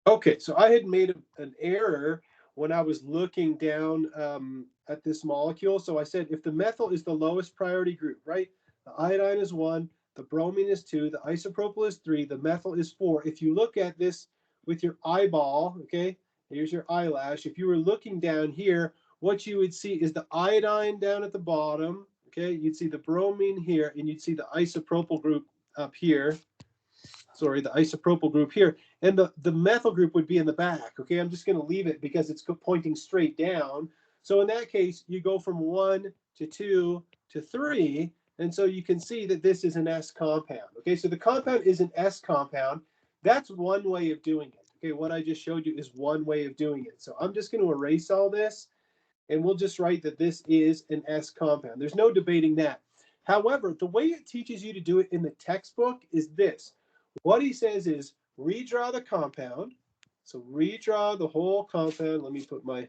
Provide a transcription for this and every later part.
Okay, so I had made an error when I was looking down at this molecule. So I said if the methyl is the lowest priority group, right? The iodine is 1, the bromine is 2, the isopropyl is 3, the methyl is 4. If you look at this with your eyeball, okay, here's your eyelash. If you were looking down here, what you would see is the iodine down at the bottom, okay? You'd see the bromine here, and you'd see the isopropyl group up here. Sorry, the isopropyl group here, and the methyl group would be in the back. Okay, I'm just going to leave it because it's pointing straight down. So in that case, you go from 1 to 2 to 3, and so you can see that this is an S compound. Okay, so the compound is an S compound. That's one way of doing it. Okay, what I just showed you is one way of doing it. So I'm just going to erase all this, and we'll just write that this is an S compound. There's no debating that. However, the way it teaches you to do it in the textbook is this. What he says is redraw the compound. So redraw the whole compound. Let me put my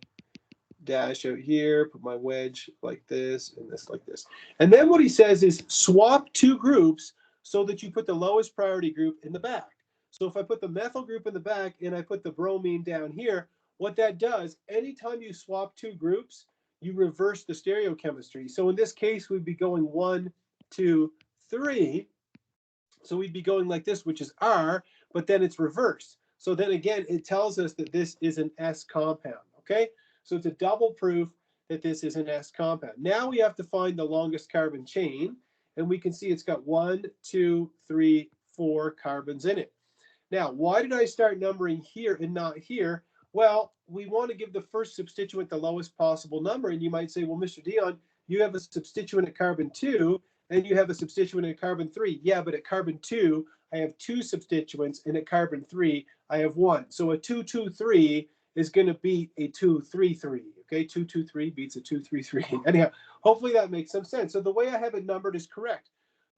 dash out here, put my wedge like this, and this like this. And then what he says is swap two groups so that you put the lowest priority group in the back. So if I put the methyl group in the back and I put the bromine down here, what that does, anytime you swap two groups, you reverse the stereochemistry. So in this case, we'd be going 1, 2, 3. So we'd be going like this, which is R, but then it's reversed. So then again, it tells us that this is an S compound, okay? So it's a double proof that this is an S compound. Now we have to find the longest carbon chain, and we can see it's got 1, 2, 3, 4 carbons in it. Now, why did I start numbering here and not here? Well, we want to give the first substituent the lowest possible number, and you might say, well, Mr. Dion, you have a substituent at carbon 2, and you have a substituent at carbon 3. Yeah, but at carbon 2, I have 2 substituents, and at carbon 3, I have 1. So a 2, 2, 3 is going to beat a 2, 3, 3. Okay, 2, 2, 3 beats a 2, 3, 3. Anyhow, hopefully that makes some sense. So the way I have it numbered is correct.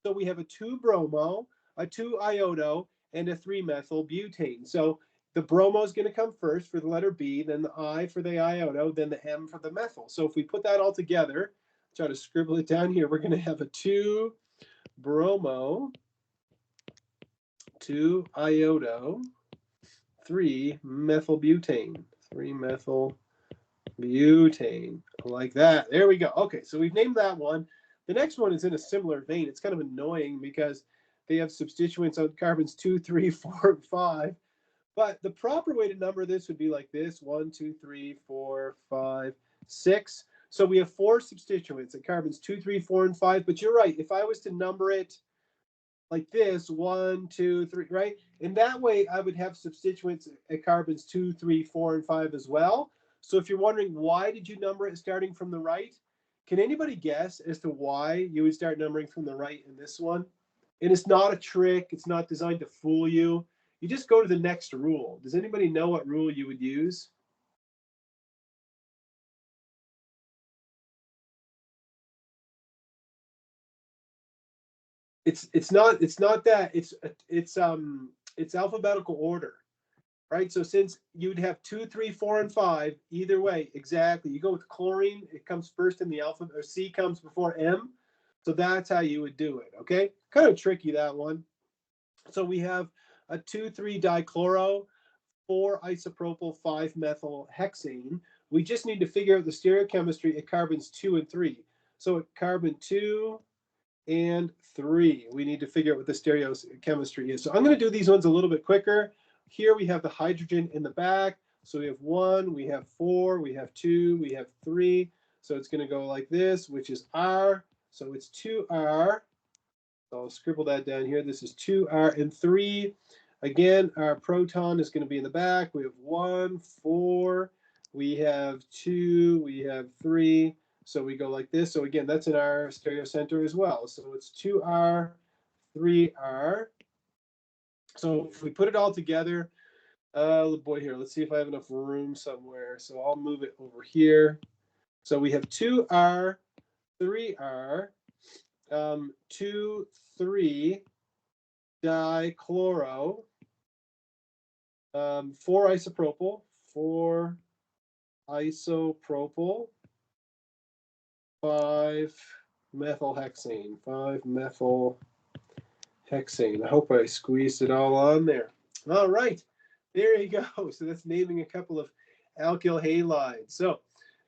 So we have a 2-bromo, a 2-iodo, and a 3-methyl butane. So the bromo is going to come first for the letter B, then the I for the iodo, then the M for the methyl. So if we put that all together, try to scribble it down here, we're going to have a 2-bromo, 2-iodo, 3-methylbutane, 3-methylbutane, like that. There we go. Okay, so we've named that one. The next one is in a similar vein. It's kind of annoying because they have substituents on carbons 2, 3, 4, and 5. But the proper way to number this would be like this: 1, 2, 3, 4, 5, 6. So we have 4 substituents at carbons 2, 3, 4, and 5. But you're right. If I was to number it like this, 1, 2, 3, right? And that way I would have substituents at carbons 2, 3, 4, and 5 as well. So if you're wondering why did you number it starting from the right, can anybody guess as to why you would start numbering from the right in this one? And it's not a trick. It's not designed to fool you. You just go to the next rule. Does anybody know what rule you would use? It's not that. It's alphabetical order, right? So since you'd have 2, 3, 4, and 5, either way, exactly. You go with chlorine, it comes first in the alphabet, or C comes before M. So that's how you would do it, okay? Kind of tricky, that one. So we have a 2,3-dichloro, 4-isopropyl, 5-methylhexane. We just need to figure out the stereochemistry at carbons 2 and 3. So at carbon 2 and 3, we need to figure out what the stereochemistry is. So I'm going to do these ones a little bit quicker. Here we have the hydrogen in the back. So we have 1, we have 4, we have 2, we have 3. So it's going to go like this, which is R. So it's 2R. So I'll scribble that down here. This is 2R and 3. Again, our proton is going to be in the back. We have 1, 4. We have 2. We have 3. So we go like this. So again, that's in our stereocenter as well. So it's 2R, 3R. So if we put it all together, boy, here, let's see if I have enough room somewhere. So I'll move it over here. So we have 2R, 3R, 2, 3 dichloro, 4-isopropyl, 4-isopropyl, 5-methylhexane, 5-methylhexane. I hope I squeezed it all on there. All right. There you go. So that's naming a couple of alkyl halides. So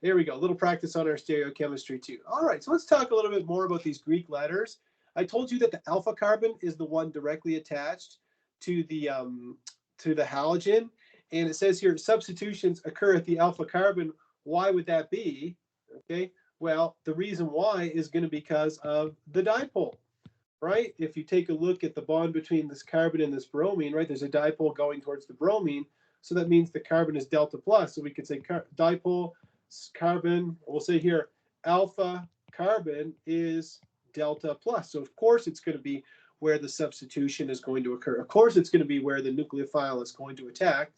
there we go. A little practice on our stereochemistry too. All right, so let's talk a little bit more about these Greek letters. I told you that the alpha carbon is the one directly attached to the halogen, and it says here substitutions occur at the alpha carbon. Why would that be? Okay, well, the reason why is going to be because of the dipole, right? If you take a look at the bond between this carbon and this bromine, right, there's a dipole going towards the bromine. So that means the carbon is delta plus. So we could say dipole carbon, we'll say here alpha carbon is delta plus. So of course it's going to be where the substitution is going to occur. Of course it's going to be where the nucleophile is going to attack.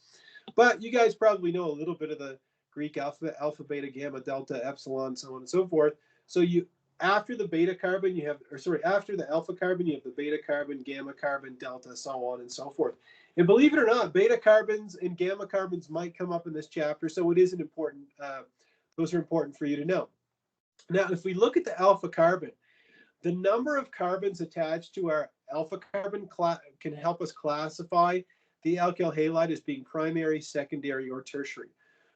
But you guys probably know a little bit of the Greek alphabet, alpha, beta, gamma, delta, epsilon, so on and so forth. So you after the beta carbon, you have, or sorry, after the alpha carbon, you have the beta carbon, gamma carbon, delta, so on and so forth. And believe it or not, beta carbons and gamma carbons might come up in this chapter, so it is an important, those are important for you to know. Now, if we look at the alpha carbon, the number of carbons attached to our alpha carbon can help us classify the alkyl halide as being primary, secondary, or tertiary.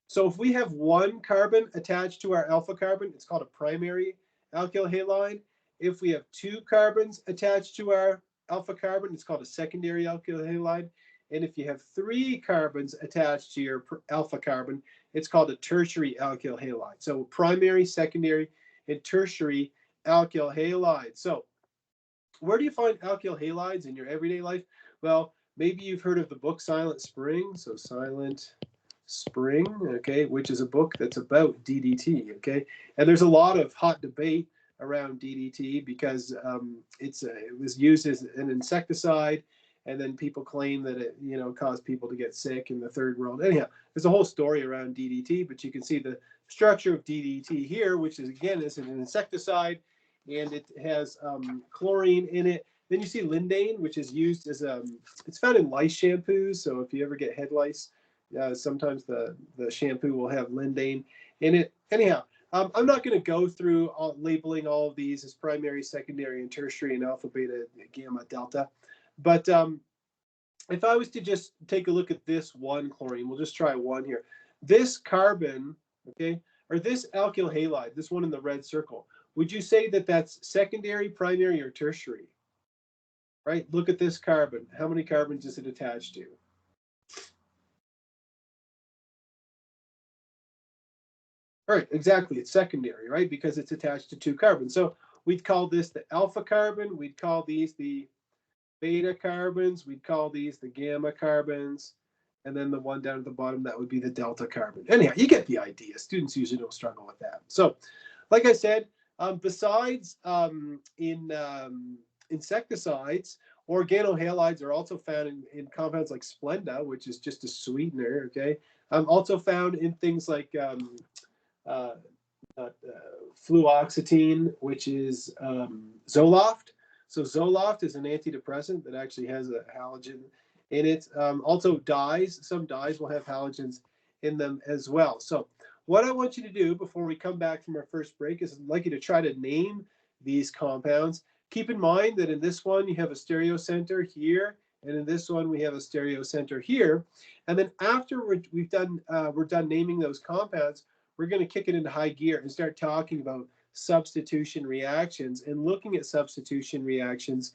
So if we have one carbon attached to our alpha carbon, it's called a primary alkyl halide. If we have two carbons attached to our alpha carbon, it's called a secondary alkyl halide. And if you have three carbons attached to your alpha carbon, it's called a tertiary alkyl halide. So primary, secondary, and tertiary alkyl halides. So where do you find alkyl halides in your everyday life? Well, maybe you've heard of the book Silent Spring. So Silent Spring, okay, which is a book that's about DDT, okay? And there's a lot of hot debate around DDT because it was used as an insecticide, and then people claim that it, caused people to get sick in the third world. Anyhow, there's a whole story around DDT, but you can see the structure of DDT here, which is, again, is an insecticide, and it has chlorine in it. Then you see lindane, which is used as it's found in lice shampoos. So if you ever get head lice, sometimes the shampoo will have lindane in it. Anyhow, I'm not going to go through labeling all of these as primary, secondary, and tertiary, and alpha, beta, gamma, delta. But if I was to just take a look at this one chlorine, we'll just try one here. This carbon, okay, or this alkyl halide, this one in the red circle, would you say that that's secondary, primary, or tertiary? Right? Look at this carbon. How many carbons is it attached to? All right, exactly. It's secondary, right? Because it's attached to two carbons. So we'd call this the alpha carbon. We'd call these the beta carbons. We'd call these the gamma carbons. And then the one down at the bottom, that would be the delta carbon. Anyhow, you get the idea. Students usually don't struggle with that. So, like I said, besides in insecticides, organohalides are also found in compounds like Splenda, which is just a sweetener, okay? Also found in things like uh, fluoxetine, which is Zoloft. So Zoloft is an antidepressant that actually has a halogen in it. Also dyes, some dyes will have halogens in them as well. So what I want you to do before we come back from our first break is I'd like you to try to name these compounds. Keep in mind that in this one you have a stereocenter here, and in this one we have a stereocenter here. And then after we're done naming those compounds, we're going to kick it into high gear and start talking about substitution reactions and looking at substitution reactions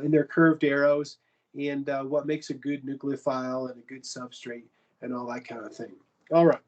in their curved arrows and what makes a good nucleophile and a good substrate and all that kind of thing. All right.